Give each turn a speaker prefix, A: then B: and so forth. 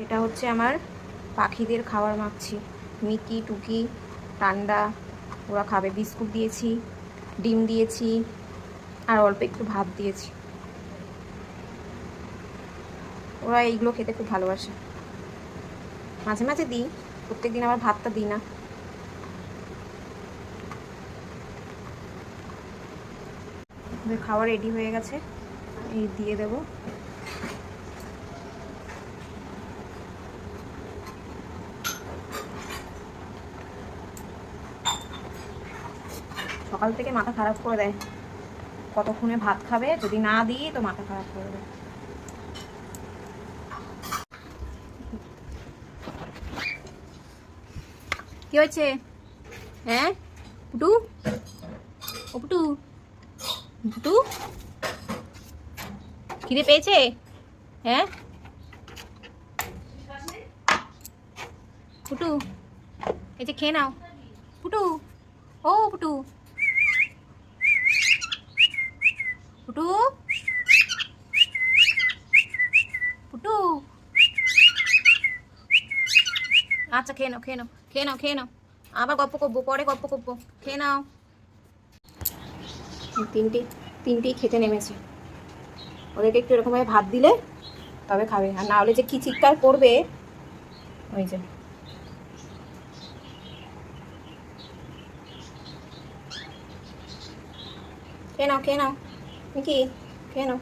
A: এটা হচ্ছে আমার পাখিদের খাবার মাখছি। মিকি টুকি ঠান্ডা ওরা খাবে। বিস্কুট দিয়েছি, ডিম দিয়েছি, আর অল্প একটু ভাত দিয়েছি। ওরা এইগুলো খেতে খুব ভালোবাসে। মাঝে মাঝে দিই, প্রত্যেকদিন আবার ভাতটা দিই না। খাওয়া রেডি হয়ে গেছে, এই দিয়ে দেবো। সকাল থেকে মাথা খারাপ করে দেয়, কতক্ষণে ভাত খাবে, যদি না দিই তো মাথা খারাপ করে দেয়। কি হয়েছে? হ্যাঁ পুটু, ও পুটু, পুটু খিদে পেয়েছে? হ্যাঁ পুটু, এই যে খেয়ে নাও। পুটু, ও পুটু, পুটু, পুটু, আচ্ছা খেয়ে নাও, খেয়ে নাও, খেয়ে নাও, খেয়ে নাও। আবার গপ্প করবো, পরে গপ্প করবো, খেয়ে নাও। তিনটেই খেতে নেমেছে। ওদেরকে একটু এরকমভাবে ভাত দিলে তবে খাবে, আর না হলে যে কি চিৎকার করবে। ওই যে খেয়ে নাও, খেয়ে নাও, কি খেয়ে নাও।